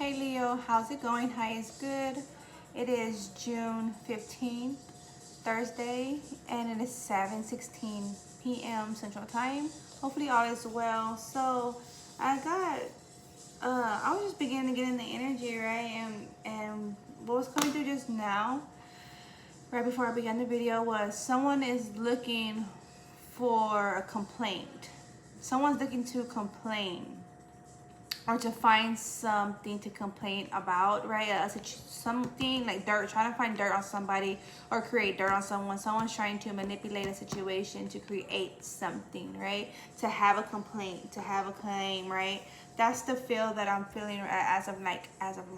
Hey Leo, how's it going? Hi is good. It is June 15th, Thursday, and it is 7:16 p.m. Central Time. Hopefully all is well. So I was just beginning to get in the energy, right? And what was coming through just now, right before I began the video, was someone is looking for a complaint. Someone's looking to complain or to find something to complain about, right? Something like dirt, trying to find dirt on somebody or create dirt on someone. Someone's trying to manipulate a situation to create something, right? To have a complaint, to have a claim, right? That's the feel that I'm feeling as of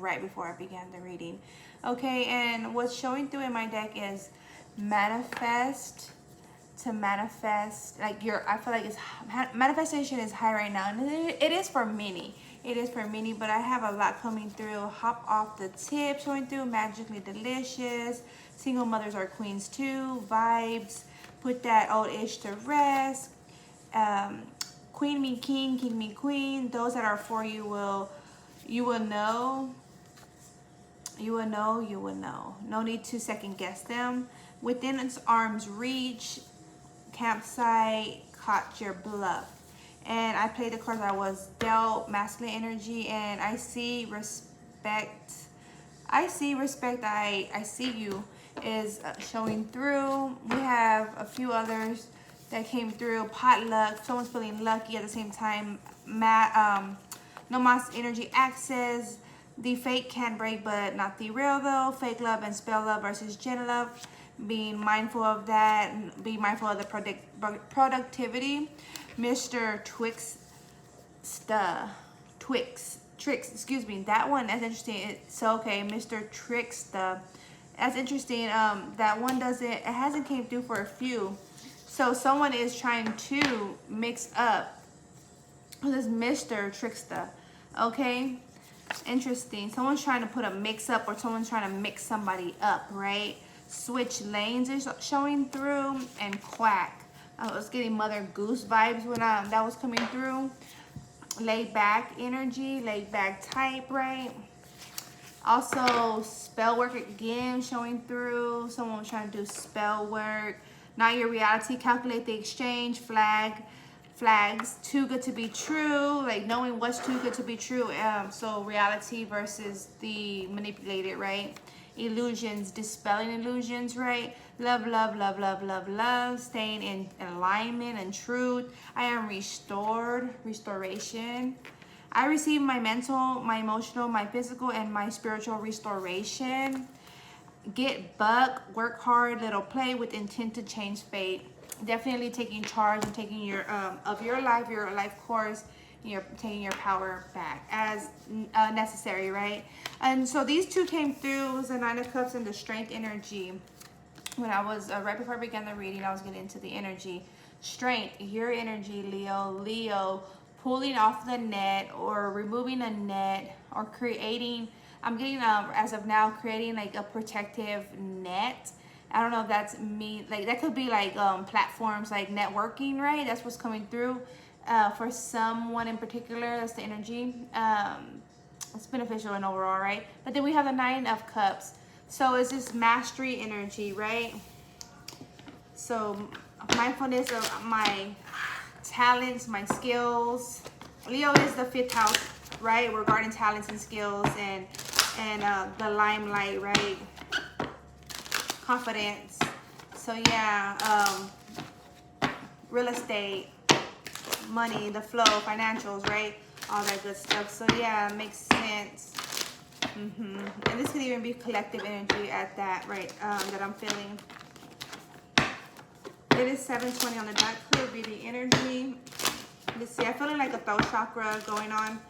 right before I began the reading. Okay, and what's showing through in my deck is manifest, to manifest. Like I feel like manifestation is high right now, and it is for many. It is for many, but I have a lot coming through. Hop off the tip showing through. Magically delicious. Single mothers are queens too. Vibes. Put that old ish to rest. Queen me king, king me queen. Those that are for you will know. You will know, you will know. No need to second guess them. Within its arm's reach, campsite, caught your bluff. And I played the cards I was dealt, masculine energy, and I see respect. I see respect, I see you is showing through. We have a few others that came through. Potluck, someone's feeling lucky at the same time. No Mas energy access. The fake can break, but not the real though. Fake love and spell love versus gen love. Being mindful of that. Be mindful of the productivity. Mr. Tricks, excuse me. That one, that's interesting. So okay, Mr. Trickster. That's interesting. That one it hasn't came through for a few. So someone is trying to mix up this Mr. Trickster. Okay. Interesting. Someone's trying to put a mix up, or someone's trying to mix somebody up, right? Switch lanes is showing through, and quack. I was getting Mother Goose vibes when that was coming through. Laid back energy, laid back type, right? Also spell work again showing through. Someone was trying to do spell work. Not your reality. Calculate the exchange. Flags, too good to be true, like knowing what's too good to be true. So reality versus the manipulated, right? Illusions, dispelling illusions, right? Love, love, love, love, love, love. Staying in alignment and truth. I am restored, restoration. I receive my mental, my emotional, my physical, and my spiritual restoration. Get buck, work hard, little play with intent to change fate. Definitely taking charge and taking your life course. You're taking your power back as necessary, right? And so these two came through. It was the Nine of Cups and the Strength energy. When I was right before I began the reading, I was getting into the energy. Strength, your energy, Leo, pulling off the net or removing a net or creating. I'm getting as of now creating like a protective net. I don't know if that's me. Like that could be like platforms like networking, right? That's what's coming through for someone in particular. That's the energy. It's beneficial and overall, right? But then we have the Nine of Cups. So it's this mastery energy, right? So mindfulness of my talents, my skills. Leo is the 5th house, right? Regarding talents and skills and the limelight, right? Confidence. So yeah, real estate, money, the flow, financials, right? All that good stuff. So yeah, makes sense. And this could even be collective energy at that, right? That I'm feeling. It is 7:20 on the dot. Could be the energy. Let's see. I'm feeling like a throat chakra going on.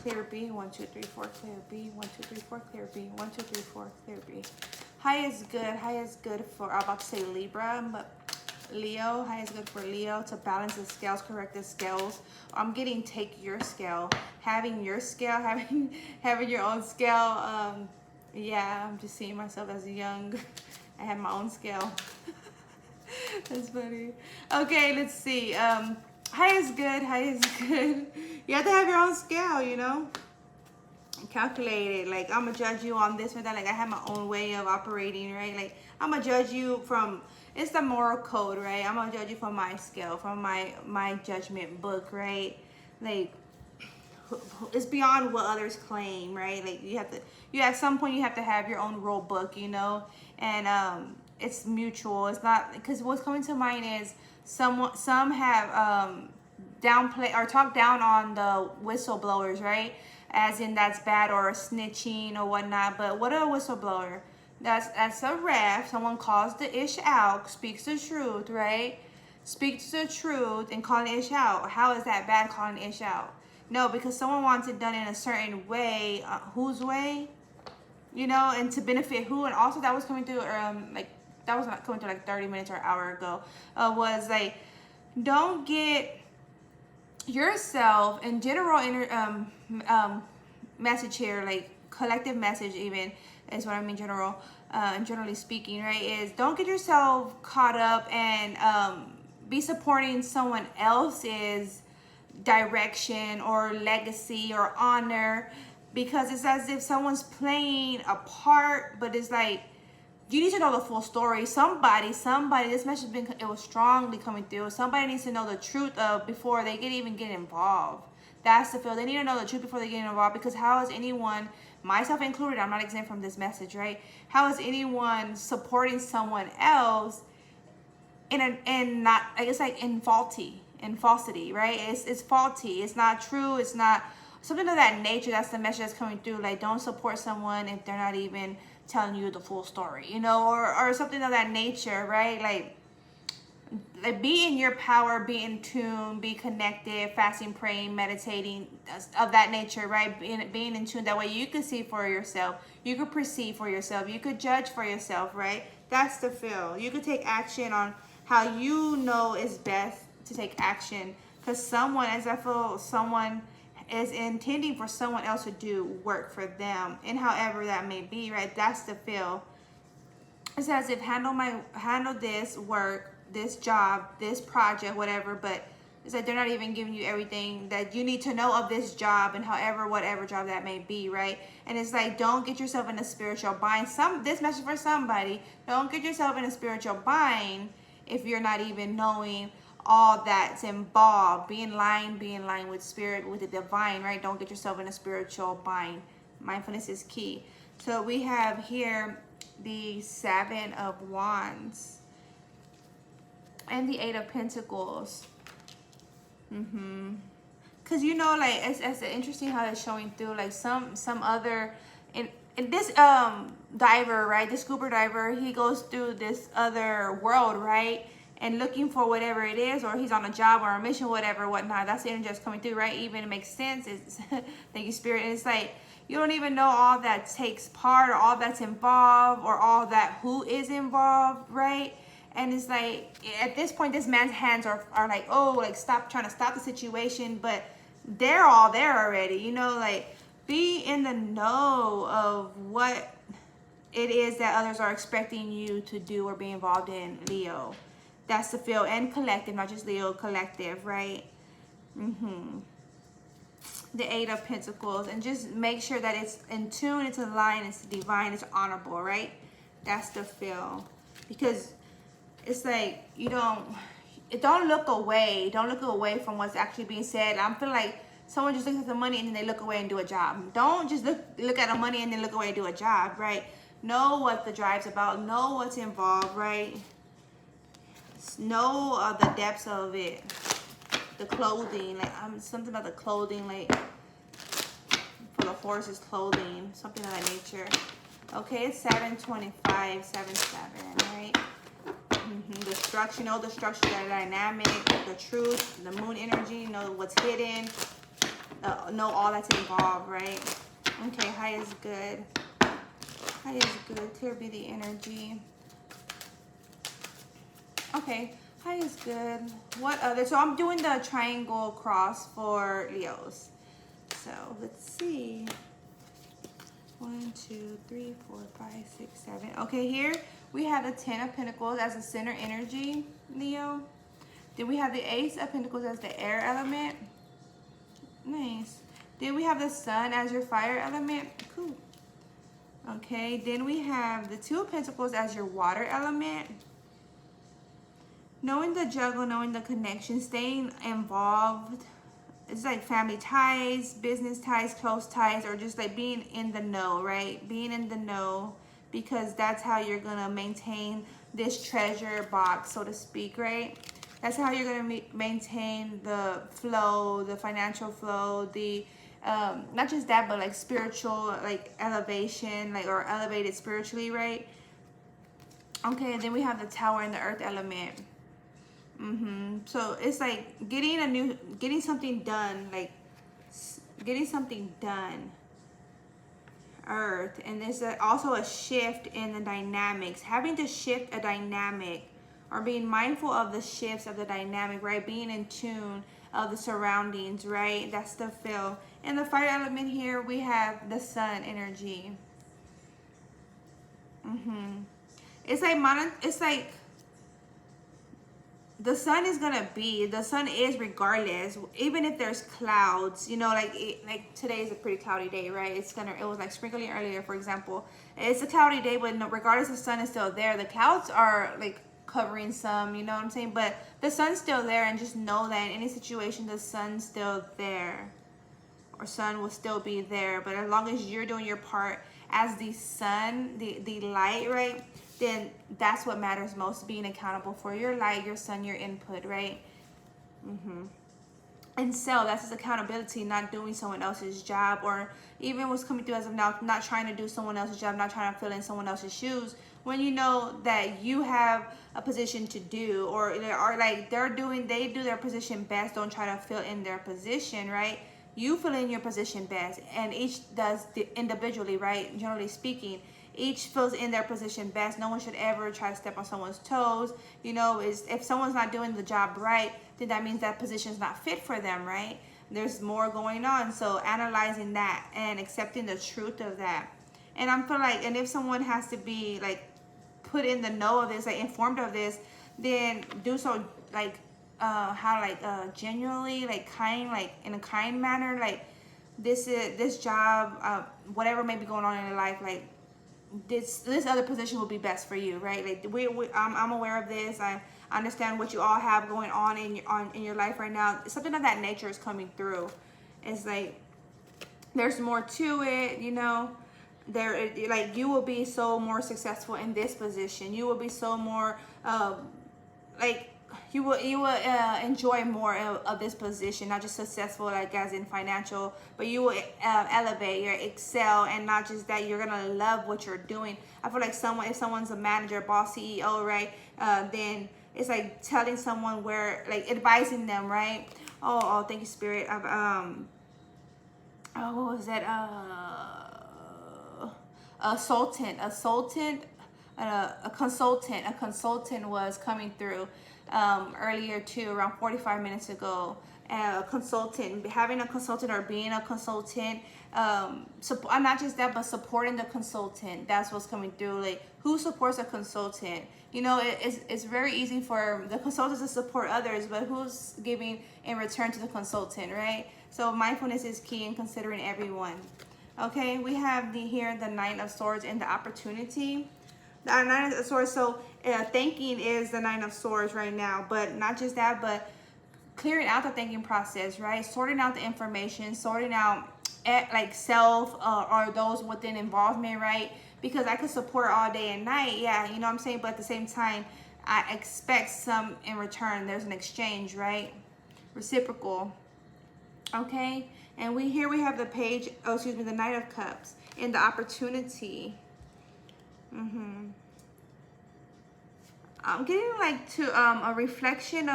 Clear B. 1, 2, 3, 4. Clear B. 1, 2, 3, 4. Clear B. 1, 2, 3, 4. Clear B. High is good. High is good for, I'm about to say Libra, but Leo. High is good for Leo to balance the scales, correct the scales. I'm getting take your scale. Having your scale, having your own scale. Yeah, I'm just seeing myself as young. I have my own scale. That's funny. Okay, let's see. High is good. High is good. You have to have your own scale, you know. calculated. Like, I'm gonna judge you on this or that. Like, I have my own way of operating, right? Like, I'm gonna judge you from, it's the moral code, right? I'm gonna judge you from my scale, from my judgment book, right? Like, it's beyond what others claim, right? Like, you at some point you have to have your own rule book, you know, and it's mutual. It's not, because what's coming to mind is some have downplay or talk down on the whistleblowers, right? As in that's bad or snitching or whatnot. But what a whistleblower? That's a ref. Someone calls the ish out, speaks the truth, right? Speaks the truth and calling ish out. How is that bad, calling ish out? No, because someone wants it done in a certain way. Whose way? You know, and to benefit who? And also that was coming through, like, that was not coming through like 30 minutes or an hour ago. Was like, don't get yourself in general message here, like collective message even is what I mean, general, generally speaking, right? Is don't get yourself caught up and be supporting someone else's direction or legacy or honor, because it's as if someone's playing a part, but it's like you need to know the full story. Somebody, this message it was strongly coming through. Somebody needs to know the truth of before they even get involved. That's the feel. They need to know the truth before they get involved, because how is anyone, myself included, I'm not exempt from this message, right? How is anyone supporting someone else in not, I guess, like in falsity, right? It's faulty. It's not true. It's not something of that nature. That's the message that's coming through. Like, don't support someone if they're not even telling you the full story, you know, or something of that nature, right? Like be in your power, be in tune, be connected, fasting, praying, meditating, of that nature, right? Being in tune. That way you could see for yourself, you could perceive for yourself, you could judge for yourself, right? That's the feel. You could take action on how you know is best to take action, because someone, as I feel, someone is intending for someone else to do work for them, and however that may be, right? That's the feel. It's as if handle this work, this job, this project, whatever, but it's like they're not even giving you everything that you need to know of this job, and however, whatever job that may be, right? And it's like, don't get yourself in a spiritual bind. This message for somebody, don't get yourself in a spiritual bind if you're not even knowing all that's involved. Be in line with spirit, with the divine, right? Don't get yourself in a spiritual bind. Mindfulness is key. So we have here the Seven of Wands and the Eight of Pentacles. Because, you know, like, it's interesting how it's showing through, like, some other, in this diver, right, the scuba diver, he goes through this other world, right, and looking for whatever it is, or he's on a job or a mission, whatever, whatnot. That's the energy that's coming through, right? Even it makes sense. It's thank you, Spirit. And it's like, you don't even know all that takes part, or all that's involved, or all that who is involved, right? And it's like, at this point, this man's hands are like, oh, like, stop trying to stop the situation, but they're all there already, you know, like, be in the know of what it is that others are expecting you to do or be involved in, Leo. That's the feel. And collective, not just Leo, collective, right? The Eight of Pentacles. And just make sure that it's in tune, it's aligned, it's divine, it's honorable, right? That's the feel. Because it's like, you don't look away. Don't look away from what's actually being said. I'm feeling like someone just looks at the money and then they look away and do a job. Don't just look at the money and then look away and do a job, right? Know what the drive's about. Know what's involved, right? Know the depths of it. The clothing, like, something about the clothing, like for the horse's clothing, something of that nature. Okay, it's 725, 77, right? The structure, know the structure, the dynamic, the truth, the moon energy, know what's hidden, know all that's involved, right? Okay, high is good. High is good. Clear be the energy. Okay, high is good. What other? So I'm doing the triangle cross for Leos. So let's see. 1, 2, 3, 4, 5, 6, 7. Okay, here we have the 10 of Pentacles as a center energy, Leo. Then we have the Ace of Pentacles as the air element. Nice. Then we have the sun as your fire element. Cool. Okay, then we have the Two of Pentacles as your water element. Knowing the juggle, knowing the connection, staying involved. It's like family ties, business ties, close ties, or just like being in the know, right? Being in the know, because that's how you're going to maintain this treasure box, so to speak, right? That's how you're going to maintain the flow, the financial flow, the not just that, but like spiritual, like elevation, like, or elevated spiritually, right? Okay, and then we have the Tower and the earth element. So it's like getting something done, like getting something done. Earth, and there's also a shift in the dynamics, having to shift a dynamic, or being mindful of the shifts of the dynamic, right? Being in tune of the surroundings, right? That's the feel. And the fire element here, we have the sun energy. It's like the sun is regardless, even if there's clouds, you know, like today is a pretty cloudy day, right? It was like sprinkling earlier, for example. It's a cloudy day, but no, regardless, the sun is still there. The clouds are like covering some, you know what I'm saying? But the sun's still there, and just know that in any situation, the sun's still there, or sun will still be there. But as long as you're doing your part as the sun, the light, right? Then that's what matters most, being accountable for your light, your sun, your input, right? And so that's his accountability, not doing someone else's job, or even what's coming through as of now, not trying to do someone else's job, not trying to fill in someone else's shoes, when you know that you have a position to do, or like they do their position best. Don't try to fill in their position, right? You fill in your position best, and each does individually, right? Generally speaking, each fills in their position best. No one should ever try to step on someone's toes. You know, if someone's not doing the job right, then that means that position is not fit for them, right? There's more going on. So analyzing that and accepting the truth of that. And I'm feel like, and if someone has to be like put in the know of this, like informed of this, then do so like genuinely, like kind, like in a kind manner, like this job, whatever may be going on in your life, like this other position will be best for you, right? Like I'm aware of this. I understand what you all have going on in your life right now. Something of that nature is coming through. It's like there's more to it, you know. Like you will be so more successful in this position. You will be so more like you will enjoy more of this position, not just successful like as in financial, but you will elevate, you excel, and not just that, you're gonna love what you're doing. I feel like if someone's a manager, boss, CEO, right, then it's like telling someone where, like advising them, right? Oh, thank you, Spirit. What was that? A consultant was coming through earlier too, around 45 minutes ago. Having a consultant or being a consultant, not just that, but supporting the consultant. That's what's coming through. Like, who supports a consultant? You know, it's very easy for the consultants to support others, but who's giving in return to the consultant, right? So mindfulness is key in considering everyone. Okay, we have here the Nine of Swords and the opportunity. The Nine of Swords, so thinking is the Nine of Swords right now, but not just that, but clearing out the thinking process, right? Sorting out the information, sorting out like self or those within involvement, right? Because I could support all day and night, yeah, you know what I'm saying? But at the same time, I expect some in return. There's an exchange, right? Reciprocal. Okay, and we have the page, the Knight of Cups and the opportunity. I'm getting like to a reflection,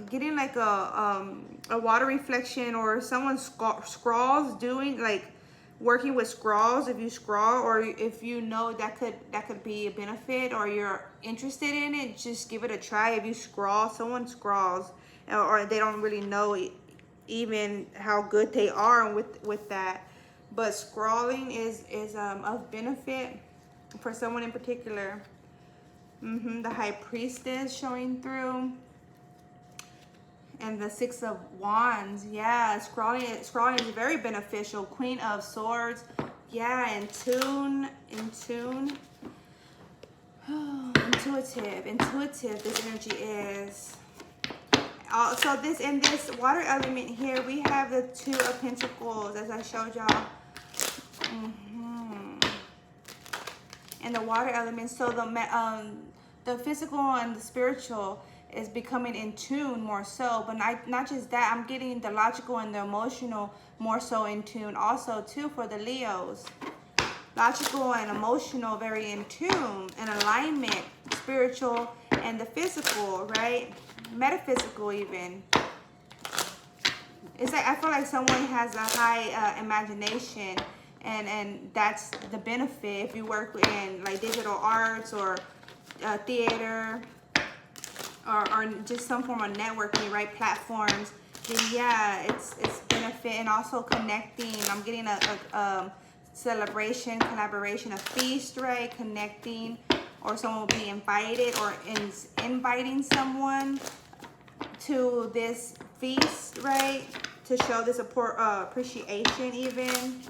getting like a water reflection, or someone scrawls, doing like working with scrawls. If you scrawl, or if you know that could be a benefit, or you're interested in it, just give it a try. If you scrawl, someone scrawls, or they don't really know even how good they are with that, but scrawling is of benefit for someone in particular. The High Priestess showing through, And the Six of Wands, yeah, scrolling is very beneficial. Queen of Swords, yeah, in tune. Intuitive, this energy is. So this, in this water element here, we have the Two of Pentacles, as I showed y'all. And the water element, so the physical and the spiritual is becoming in tune more so, but not just that, I'm getting the logical and the emotional more so in tune also too for the Leos. Logical and emotional very in tune and alignment, spiritual and the physical, right? Metaphysical even. It's like I feel like someone has a high imagination, and that's the benefit if you work in like digital arts or theater or just some form of networking, right? Platforms. Then yeah, it's benefit, and also connecting. I'm getting a celebration, collaboration, a feast, right? Connecting, or someone will be invited or inviting someone to this feast, right? To show the support, appreciation even.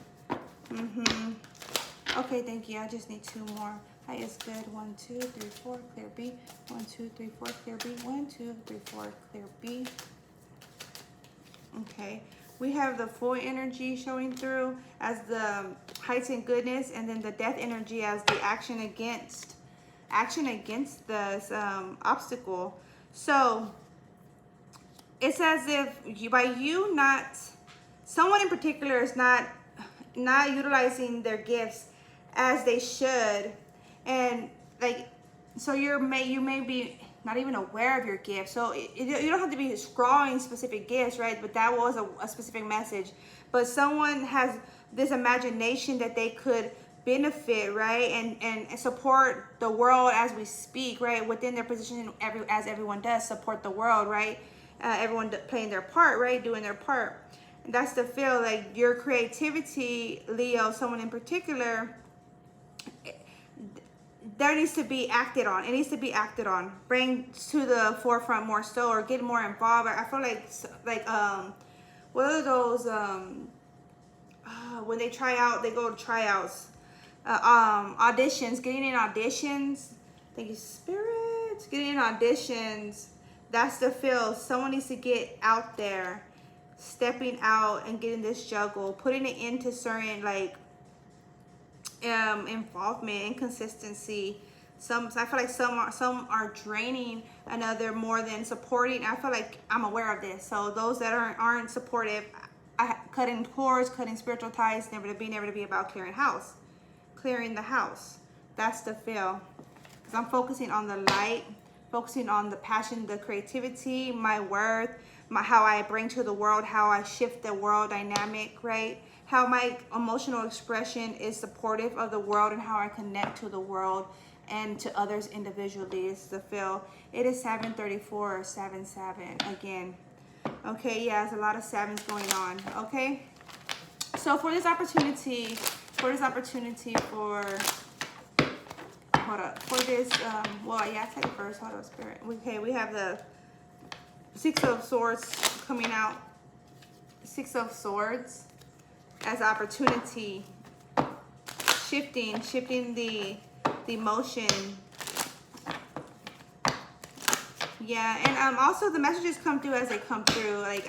Okay, thank you. I just need 2 more. High is good. 1, 2, 3, 4, clear B. 1, 2, 3, 4, clear B. 1, 2, 3, 4, clear B. Okay. We have the full energy showing through as the heightened goodness, and then the death energy as the action against this obstacle. So it's as if someone in particular is not utilizing their gifts as they should, and like, so you may be not even aware of your gift. So you don't have to be scrawling specific gifts, right? But that was a specific message. But someone has this imagination that they could benefit, right? And support the world as we speak, right? Within their position, as everyone does, support the world, right? Everyone playing their part, right? Doing their part. And that's the feel, like your creativity, Leo, someone in particular, there needs to be acted on. It needs to be acted on. Bring to the forefront more so, or get more involved. I feel like what are those when they try out, they go to tryouts, auditions, getting in auditions. Thank you, Spirit. Getting in auditions. That's the feel. Someone needs to get out there, stepping out and getting this juggle, putting it into certain like involvement and consistency. I feel like some are draining another more than supporting. I feel like I'm aware of this. So those that aren't supportive, cutting cords, cutting spiritual ties, never to be about clearing the house. That's the feel. Because I'm focusing on the light, focusing on the passion, the creativity, my worth, how I bring to the world, how I shift the world dynamic, right? How my emotional expression is supportive of the world, and how I connect to the world and to others individually is the feel. It is 734 or 77 again. Okay, yeah, there's a lot of sevens going on. Okay, so for this opportunity, for this, well, yeah, I take it first. Hold on, Spirit. Okay, we have the Six of Swords coming out. Six of Swords as opportunity, shifting the emotion. Yeah, and also the messages come through as they come through. Like,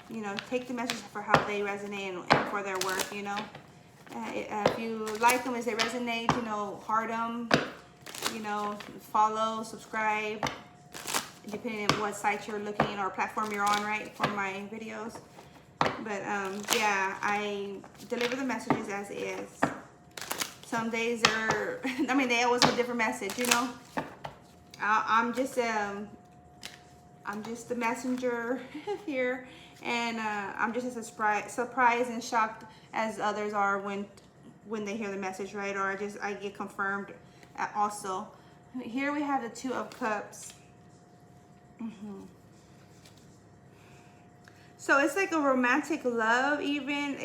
you know, take the messages for how they resonate and for their work. You know, if you like them as they resonate, you know, heart them. You know, follow, subscribe, depending on what site you're looking or platform you're on, right, for my videos. But yeah, I deliver the messages as is. Some days are, I mean, they always have a different message, you know. I'm just the messenger here, and I'm just as surprised and shocked as others are when they hear the message, right? Or I get confirmed also. Here we have the Two of Cups. So it's like a romantic love, even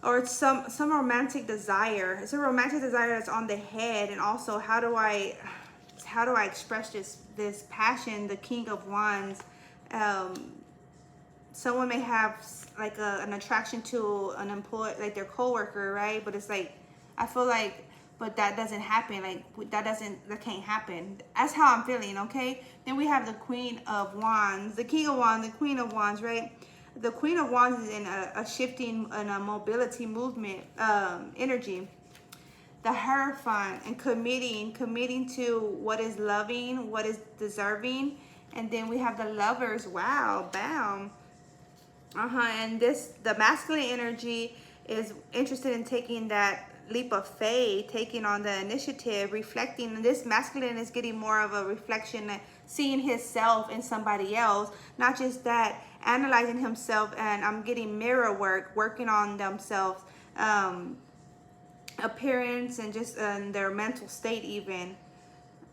or it's some romantic desire. It's a romantic desire that's on the head, and also how do I express this passion, the King of Wands. Someone may have like an attraction to an employee, like their coworker, right? But it's like, I feel like, but that doesn't happen. Like that can't happen. That's how I'm feeling, okay? Then we have the Queen of Wands, the King of Wands, the Queen of Wands, right? The Queen of Wands is in a shifting and a mobility movement energy. The Hierophant, and committing to what is loving, what is deserving. And then we have the Lovers. Wow, bam. And the masculine energy is interested in taking that leap of faith, taking on the initiative, reflecting. This masculine is getting more of a reflection, seeing himself in somebody else. Not just that, analyzing himself, and I'm getting mirror work, working on themselves, appearance, and just their mental state even.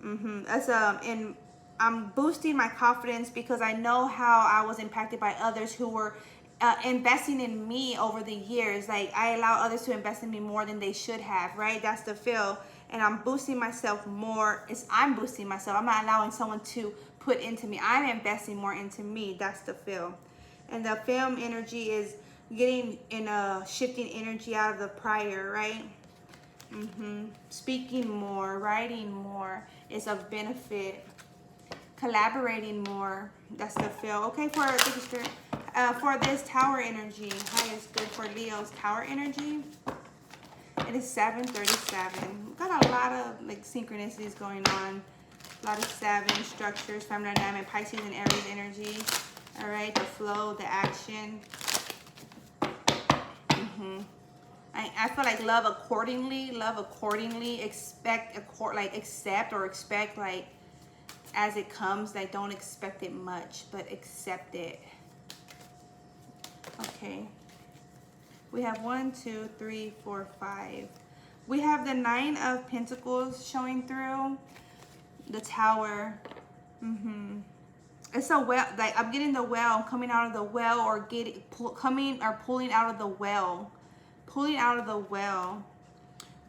And I'm boosting my confidence because I know how I was impacted by others who were investing in me over the years. Like, I allow others to invest in me more than they should have, right? That's the feel. And I'm boosting myself more. I'm boosting myself. I'm not allowing someone to put into me. I'm investing more into me. That's the feel. And the film energy is getting in a shifting energy out of the prior, right? Speaking more, writing more is of benefit. Collaborating more, that's the feel. Okay, for this Tower energy, highest good for Leo's Tower energy. It is 7:37. We've got a lot of like synchronicities going on. A lot of 7 structures, feminine dynamic, Pisces and Aries energy. All right, the flow, the action. I feel like love accordingly, accept or expect like as it comes. Like, don't expect it much, but accept it. Okay, we have 1, 2, 3, 4, 5. We have the 9 of Pentacles showing through, the Tower. It's a well, like I'm getting the well, coming out of the well, or pulling out of the well. Pulling out of the well,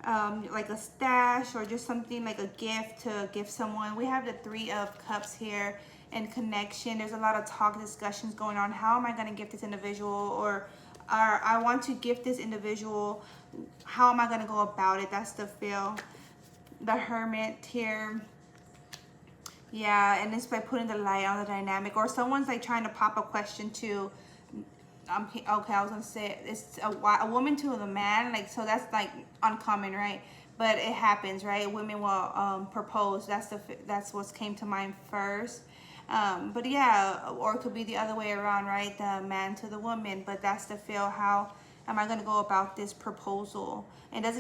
like a stash or just something like a gift to give someone. We have the 3 of Cups here, and connection. There's a lot of talk, discussions going on. How am I going to gift this individual, or I want to gift this individual. How am I going to go about it? That's the feel. The Hermit here. Yeah, and it's by putting the light on the dynamic, or someone's like trying to pop a question to. Okay, I was gonna say it's a woman to the man, like, so that's like uncommon, right? But it happens, right? Women will propose. That's what came to mind first. But yeah, or it could be the other way around, right? The man to the woman. But that's the feel. How am I gonna go about this proposal? It doesn't